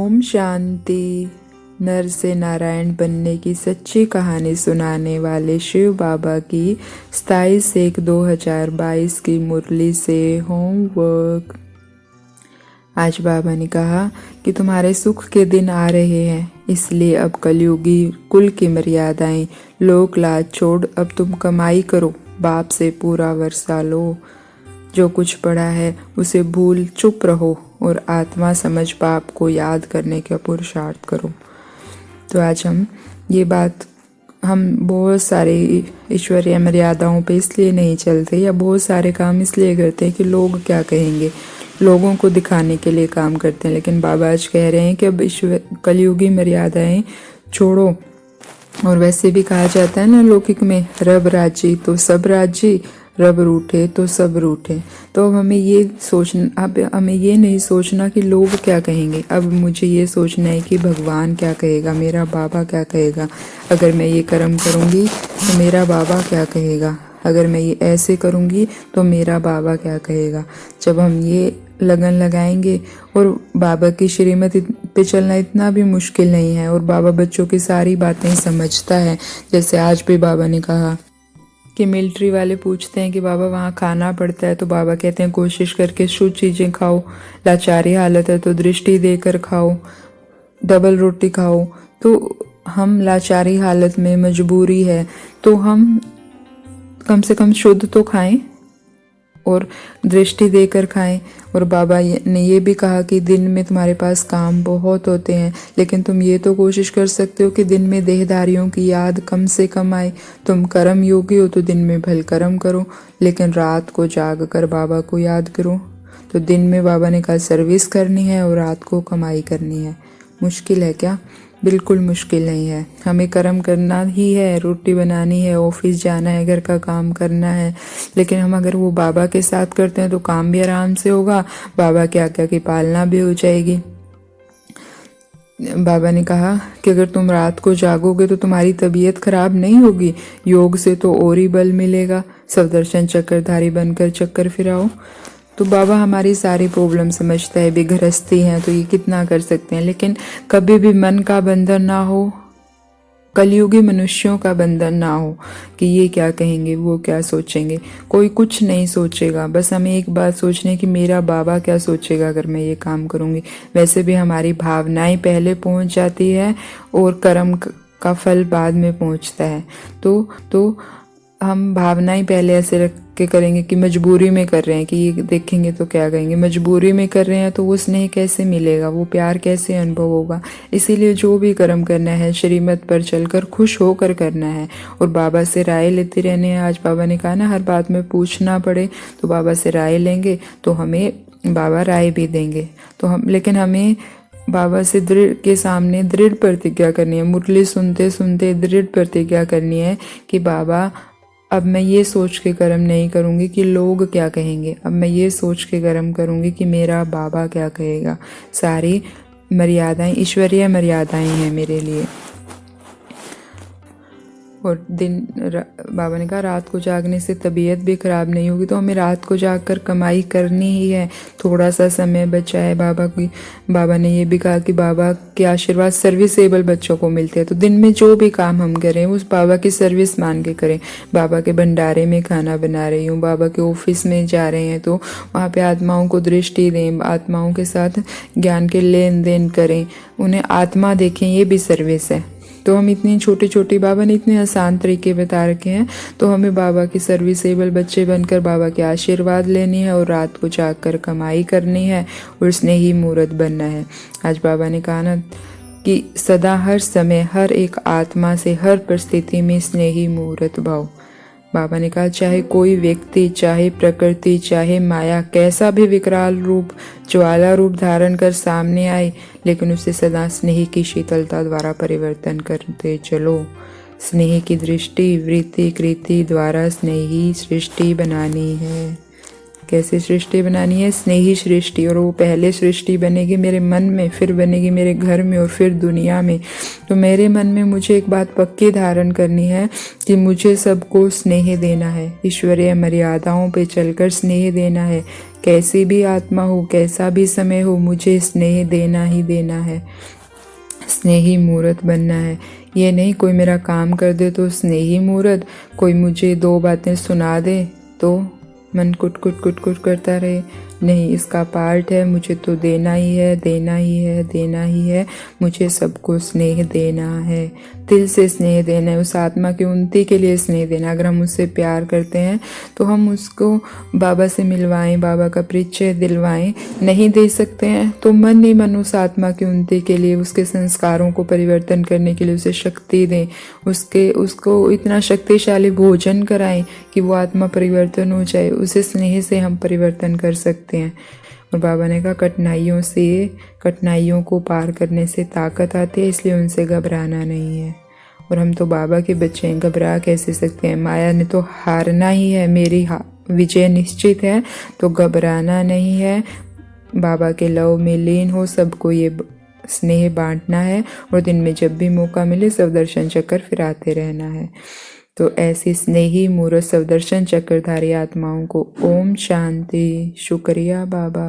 ओम शांति। नर से नारायण बनने की सच्ची कहानी सुनाने वाले शिव बाबा की 27/1/2022 की मुरली से होमवर्क। आज बाबा ने कहा कि तुम्हारे सुख के दिन आ रहे हैं, इसलिए अब कलयुगी कुल की मर्यादाएं, लोक लाज छोड़ अब तुम कमाई करो, बाप से पूरा वर्षा लो। जो कुछ पढ़ा है उसे भूल चुप रहो और आत्मा समझ बाप को याद करने का पुरुषार्थ करो। तो आज हम बहुत सारे ईश्वरीय मर्यादाओं पे इसलिए नहीं चलते या बहुत सारे काम इसलिए करते हैं कि लोग क्या कहेंगे, लोगों को दिखाने के लिए काम करते हैं। लेकिन बाबा आज कह रहे हैं कि अब कलयुगी मर्यादाएं छोड़ो। और वैसे भी कहा जाता है ना लौकिक में, रब राजी तो सब राजी, रब रूठे तो सब रूठे। तो अब हमें ये नहीं सोचना कि लोग क्या कहेंगे। अब मुझे ये सोचना है कि भगवान क्या कहेगा, मेरा बाबा क्या कहेगा। अगर मैं ये कर्म करूँगी तो मेरा बाबा क्या कहेगा, अगर मैं ये ऐसे करूँगी तो मेरा बाबा क्या कहेगा। जब हम ये लगन लगाएंगे, और बाबा की श्रीमत पे चलना इतना भी मुश्किल नहीं है, और बाबा बच्चों की सारी बातें समझता है। जैसे आज भी बाबा ने कहा कि मिलिट्री वाले पूछते हैं कि बाबा वहाँ खाना पड़ता है, तो बाबा कहते हैं कोशिश करके शुद्ध चीज़ें खाओ, लाचारी हालत है तो दृष्टि देकर खाओ, डबल रोटी खाओ। तो हम लाचारी हालत में, मजबूरी है तो हम कम से कम शुद्ध तो खाएं और दृष्टि देकर खाएं। और बाबा ने ये भी कहा कि दिन में तुम्हारे पास काम बहुत होते हैं, लेकिन तुम ये तो कोशिश कर सकते हो कि दिन में देहधारियों की याद कम से कम आए। तुम कर्म योगी हो तो दिन में भल कर्म करो, लेकिन रात को जाग कर बाबा को याद करो। तो दिन में बाबा ने कहा सर्विस करनी है और रात को कमाई करनी है। मुश्किल है क्या? बिल्कुल मुश्किल नहीं है। हमें कर्म करना ही है, रोटी बनानी है, ऑफिस जाना है, घर का काम करना है। लेकिन हम अगर वो बाबा के साथ करते हैं तो काम भी आराम से होगा, बाबा के आज्ञा की पालना भी हो जाएगी। बाबा ने कहा कि अगर तुम रात को जागोगे तो तुम्हारी तबीयत खराब नहीं होगी, योग से तो और ही बल मिलेगा। सफदर्शन चक्रधारी बनकर चक्कर फिराओ। तो बाबा हमारी सारी प्रॉब्लम समझता है, बेगृहस्थी हैं तो ये कितना कर सकते हैं। लेकिन कभी भी मन का बंधन ना हो, कलयुगी मनुष्यों का बंधन ना हो कि ये क्या कहेंगे, वो क्या सोचेंगे। कोई कुछ नहीं सोचेगा, बस हमें एक बात सोचनी है कि मेरा बाबा क्या सोचेगा अगर मैं ये काम करूँगी। वैसे भी हमारी भावनाएं पहले पहुँच जाती है और कर्म का फल बाद में पहुँचता है। तो हम भावनाएं पहले ऐसे रख के करेंगे कि मजबूरी में कर रहे हैं कि ये देखेंगे तो क्या कहेंगे। मजबूरी में कर रहे हैं तो वो स्नेह कैसे मिलेगा, वो प्यार कैसे अनुभव होगा। इसीलिए जो भी कर्म करना है श्रीमत पर चलकर खुश होकर करना है और बाबा से राय लेते रहने हैं। आज बाबा ने कहा ना हर बात में पूछना पड़े तो बाबा से राय लेंगे तो हमें बाबा राय भी देंगे। लेकिन हमें बाबा से दृढ़ प्रतिज्ञा करनी है। मुरली सुनते सुनते दृढ़ प्रतिज्ञा करनी है कि बाबा अब मैं ये सोच के कर्म नहीं करूँगी कि लोग क्या कहेंगे, अब मैं ये सोच के कर्म करूँगी कि मेरा बाबा क्या कहेगा। सारी मर्यादाएं ईश्वरीय मर्यादाएं हैं मेरे लिए। और बाबा ने कहा रात को जागने से तबीयत भी खराब नहीं होगी, तो हमें रात को जागकर कमाई करनी ही है। थोड़ा सा समय बचा है बाबा ने ये भी कहा कि बाबा के आशीर्वाद सर्विसेबल बच्चों को मिलते हैं। तो दिन में जो भी काम हम करें उस बाबा की सर्विस मान के करें। बाबा के भंडारे में खाना बना रही हूँ, बाबा के ऑफिस में जा रहे हैं तो वहाँ पे आत्माओं को दृष्टि दें, आत्माओं के साथ ज्ञान के लेन देन करें, उन्हें आत्मा देखें, ये भी सर्विस है। तो हम इतनी छोटी छोटी, बाबा ने इतने आसान तरीके बता रखे हैं, तो हमें बाबा की सर्विसेबल बच्चे बनकर बाबा के आशीर्वाद लेनी है और रात को जागकर कमाई करनी है और स्नेही मूर्त बनना है। आज बाबा ने कहा ना कि सदा हर समय हर एक आत्मा से हर परिस्थिति में स्नेही मूर्त भाव। बाबा ने कहा चाहे कोई व्यक्ति, चाहे प्रकृति, चाहे माया कैसा भी विकराल रूप, ज्वाला रूप धारण कर सामने आए, लेकिन उसे सदा स्नेह की शीतलता द्वारा परिवर्तन करते चलो। स्नेह की दृष्टि, वृत्ति, कृति द्वारा स्नेही सृष्टि बनानी है। कैसी सृष्टि बनानी है? स्नेही सृष्टि। और वो पहले सृष्टि बनेगी मेरे मन में, फिर बनेगी मेरे घर में और फिर दुनिया में। तो मेरे मन में मुझे एक बात पक्की धारण करनी है कि मुझे सबको स्नेह देना है, ईश्वरीय मर्यादाओं पे चलकर स्नेह देना है। कैसी भी आत्मा हो, कैसा भी समय हो, मुझे स्नेह देना ही देना है। स्नेही मूर्त बनना है। ये नहीं कोई मेरा काम कर दे तो स्नेही मूर्त, कोई मुझे 2 बातें सुना दे तो मन कुट कुट कुट कुट करता रहे। नहीं, इसका पार्ट है, मुझे तो देना ही है, देना ही है, देना ही है। मुझे सबको स्नेह देना है, दिल से स्नेह देना है, उस आत्मा की उन्नति के लिए स्नेह देना। अगर हम उससे प्यार करते हैं तो हम उसको बाबा से मिलवाएं, बाबा का परिचय दिलवाएं। नहीं दे सकते हैं तो मन ही मन उस आत्मा की उन्नति के लिए, उसके संस्कारों को परिवर्तन करने के लिए उसे शक्ति दें, उसको इतना शक्तिशाली भोजन कराएं कि वो आत्मा परिवर्तन हो जाए। उसे स्नेह से हम परिवर्तन कर सकते हैं। और बाबा ने कहा कठिनाइयों को पार करने से ताकत आती है, इसलिए उनसे घबराना नहीं है। और हम तो बाबा के बच्चे हैं, घबरा कैसे सकते हैं? माया ने तो हारना ही है, मेरी विजय निश्चित है, तो घबराना नहीं है। बाबा के लव में लीन हो, सबको ये स्नेह बांटना है और दिन में जब भी मौका मिले स्वदर्शन चक्कर फिराते रहना है। तो ऐसी स्नेही मूर्त स्वदर्शन चक्रधारी आत्माओं को ओम शांति। शुक्रिया बाबा।